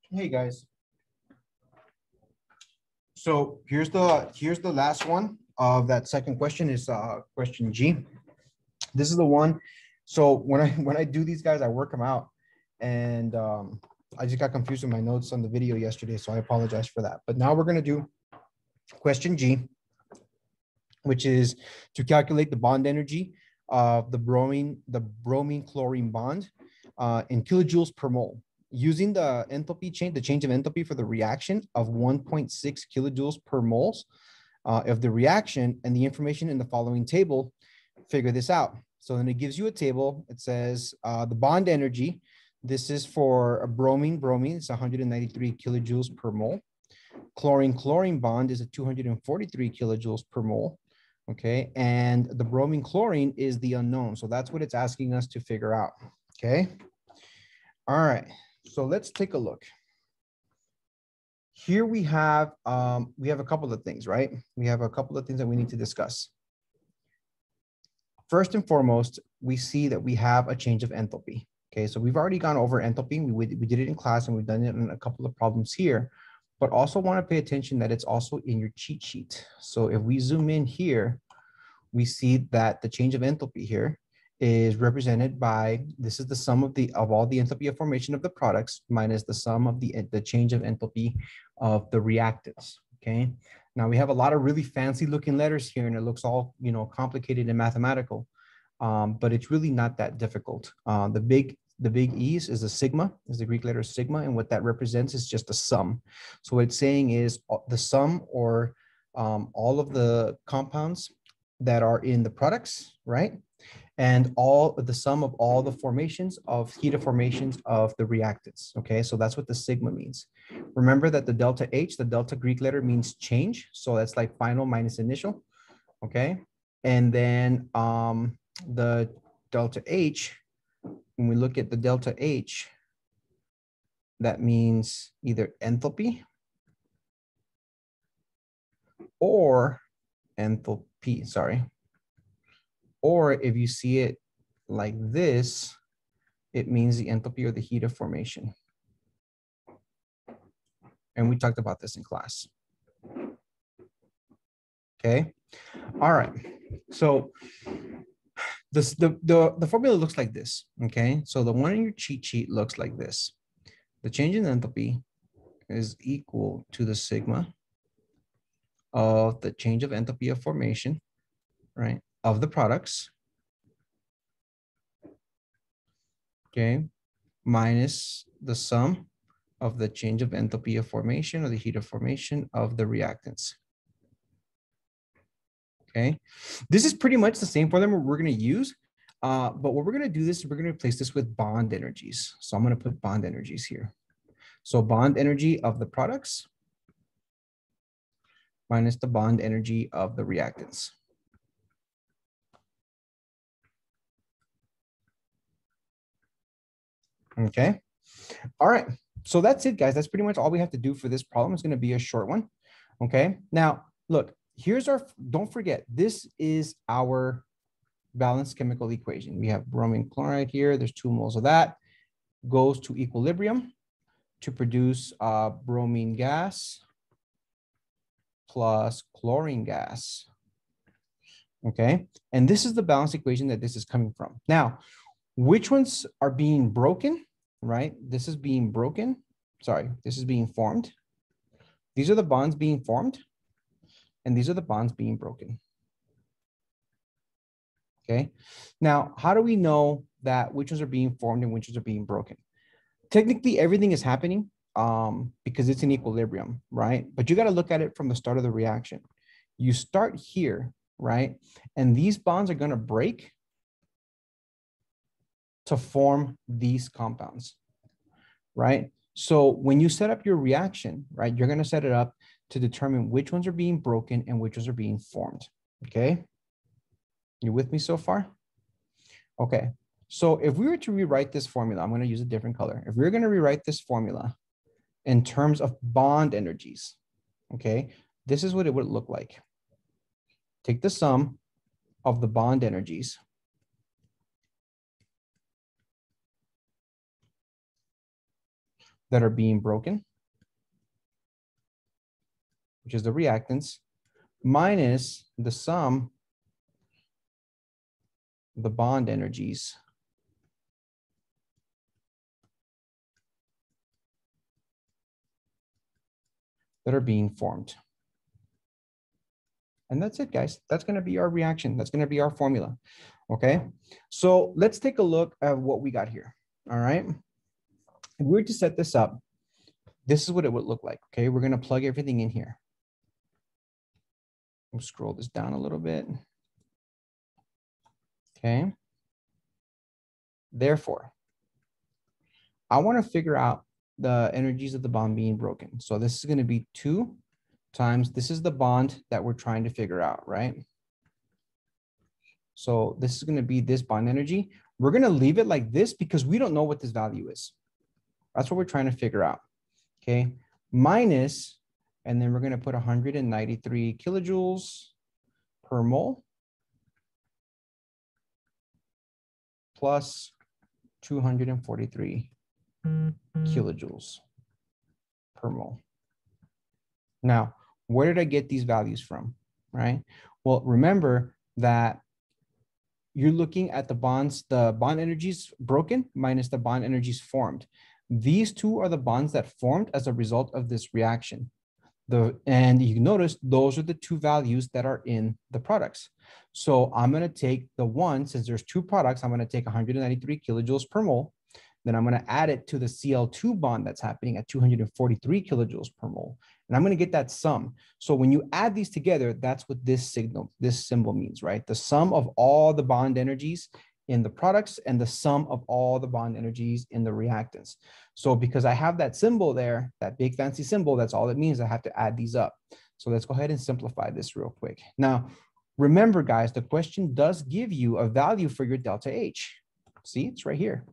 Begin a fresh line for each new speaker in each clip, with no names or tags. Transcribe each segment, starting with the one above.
Hey guys. So here's the last one of that second question is question G. This is the one. So when I do these guys, I work them out, and I just got confused with my notes on the video yesterday, so I apologize for that. But now we're gonna do question G, which is to calculate the bond energy of the bromine chlorine bond in kilojoules per mole using the enthalpy change, the change of enthalpy for the reaction of 1.6 kilojoules per moles of the reaction, and the information in the following table. Figure this out. So then it gives you a table. It says the bond energy. This is for a bromine. It's 193 kilojoules per mole. Chlorine bond is at 243 kilojoules per mole. Okay, and the bromine chlorine is the unknown. So that's what it's asking us to figure out. Okay. All right. So let's take a look. Here we have a couple of things, right? We have a couple of things that we need to discuss. First and foremost, we see that we have a change of enthalpy. Okay, so we've already gone over enthalpy. We did it in class, and we've done it in a couple of problems here, but also want to pay attention that it's also in your cheat sheet. So if we zoom in here, we see that the change of enthalpy here is represented by, this is the sum of all the enthalpy of formation of the products minus the sum of the change of enthalpy of the reactants. Okay. Now we have a lot of really fancy looking letters here, and it looks all, complicated and mathematical, but it's really not that difficult. The big E's is the sigma, is the Greek letter sigma, and what that represents is just a sum. So what it's saying is the sum, or all of the compounds that are in the products, right? And all the sum of all the formations of heat of formations of the reactants. Okay, so that's what the sigma means. Remember that the delta H, the delta Greek letter, means change. So that's like final minus initial. Okay, and then the delta H, when we look at the delta H, that means either enthalpy or enthalpy, sorry. Or if you see it like this, it means the enthalpy or the heat of formation. And we talked about this in class. Okay. All right. So the formula looks like this. Okay. So the one in your cheat sheet looks like this. The change in enthalpy is equal to the sigma of the change of enthalpy of formation, right, of the products. Okay. Minus the sum of the change of enthalpy of formation, or the heat of formation of the reactants. Okay, this is pretty much the same formula we're going to use, but what we're going to do this, we're going to replace this with bond energies. So I'm going to put bond energies here. So bond energy of the products minus the bond energy of the reactants. Okay, all right. So that's it, guys. That's pretty much all we have to do for this problem. It's going to be a short one. Okay, now look, here's our, don't forget, this is our balanced chemical equation. We have bromine chloride here. There's 2 moles of that. Goes to equilibrium to produce bromine gas plus chlorine gas. Okay, and this is the balanced equation that this is coming from. Now, which ones are being broken, right? This is being broken. Sorry, this is being formed. These are the bonds being formed, and these are the bonds being broken. Okay, now how do we know that which ones are being formed and which ones are being broken? Technically, everything is happening because it's in equilibrium, right? But you got to look at it from the start of the reaction. You start here, right? And these bonds are going to break to form these compounds, right? So when you set up your reaction, right, you're going to set it up to determine which ones are being broken and which ones are being formed. Okay. You with me so far? Okay. So if we were to rewrite this formula, I'm going to use a different color. If we're going to rewrite this formula in terms of bond energies, okay, this is what it would look like. Take the sum of the bond energies that are being broken, which is the reactants, minus the sum of the bond energies that are being formed. And that's it, guys. That's going to be our reaction. That's going to be our formula. Okay. So let's take a look at what we got here. All right. If we were to set this up, this is what it would look like. Okay. We're going to plug everything in here. We'll scroll this down a little bit. Okay. Therefore, I want to figure out the energies of the bond being broken. So this is going to be 2 times, this is the bond that we're trying to figure out, right? So this is going to be this bond energy. We're going to leave it like this because we don't know what this value is. That's what we're trying to figure out. Okay. Minus, and then we're going to put 193 kilojoules per mole plus 243 kilojoules per mole. Now, where did I get these values from, right? Well, remember that you're looking at the bonds, the bond energies broken minus the bond energies formed. These two are the bonds that formed as a result of this reaction. And you notice those are the two values that are in the products. So I'm going to take the one, since there's two products, I'm going to take 193 kilojoules per mole. Then I'm going to add it to the Cl2 bond that's happening at 243 kilojoules per mole. And I'm going to get that sum. So when you add these together, that's what this symbol means, right? The sum of all the bond energies in the products and the sum of all the bond energies in the reactants. So because I have that symbol there, that big fancy symbol, that's all it means. I have to add these up. So let's go ahead and simplify this real quick. Now, remember, guys, the question does give you a value for your delta H. See, it's right here.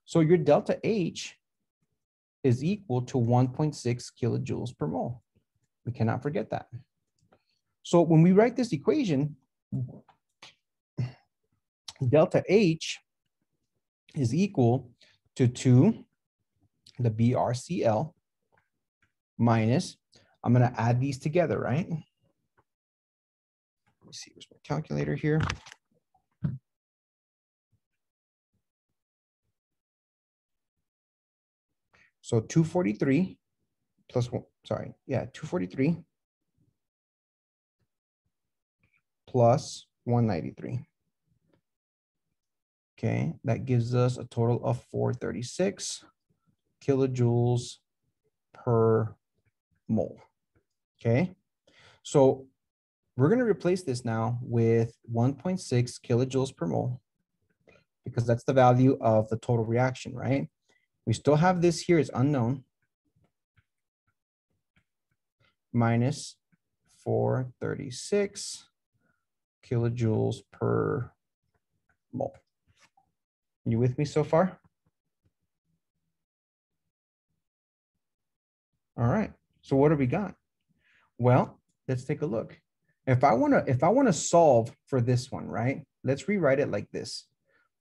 So your delta H is equal to 1.6 kilojoules per mole. We cannot forget that. So when we write this equation, delta H is equal to 2, the BRCL, minus, I'm going to add these together, right? Let me see, where's my calculator here? So 243 plus 1, sorry, yeah, 243 plus 193. Okay, that gives us a total of 436 kilojoules per mole. Okay, so we're going to replace this now with 1.6 kilojoules per mole because that's the value of the total reaction, right? We still have this here is unknown, minus 436 kilojoules per mole. You with me so far? All right. So what do we got? Well, let's take a look. If I want to solve for this one, right? Let's rewrite it like this.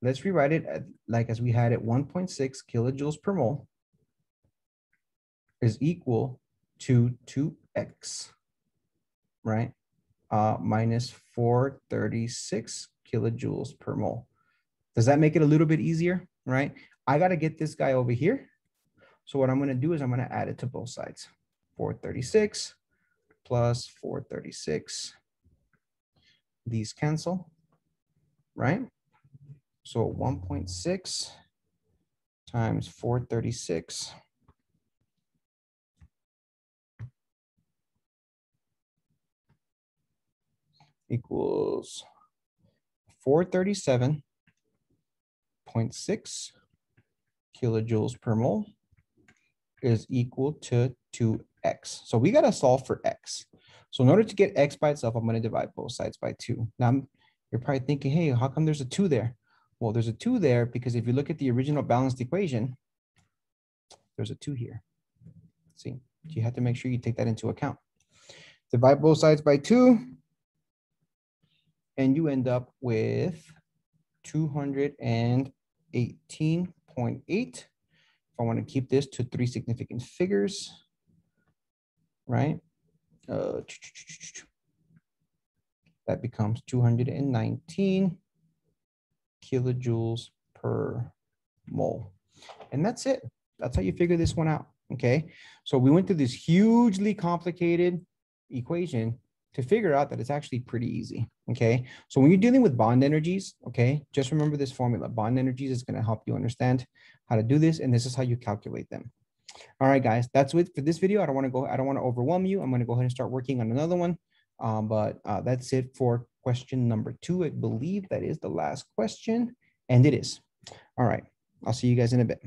Let's rewrite it like as we had it, 1.6 kilojoules per mole is equal to 2x, right? Minus 436 kilojoules per mole. Does that make it a little bit easier, right? I got to get this guy over here. So what I'm going to do is I'm going to add it to both sides. 436 plus 436. These cancel, right? So 1.6 times 436 equals 437.6 kilojoules per mole is equal to 2x. So we got to solve for x. So in order to get x by itself, I'm going to divide both sides by 2. Now you're probably thinking, hey, how come there's a 2 there? Well, there's a 2 there because if you look at the original balanced equation, there's a 2 here. See, you have to make sure you take that into account. Divide both sides by 2, and you end up with 218.8 if I want to keep this to 3 significant figures, right? That becomes 219 kilojoules per mole. And that's it. That's how you figure this one out, okay? So we went through this hugely complicated equation to figure out that it's actually pretty easy, okay? So when you're dealing with bond energies, okay, just remember this formula. Bond energies is gonna help you understand how to do this, and this is how you calculate them. All right, guys, that's it for this video. I don't wanna overwhelm you. I'm gonna go ahead and start working on another one. But that's it for question number 2. I believe that is the last question, and it is. All right, I'll see you guys in a bit.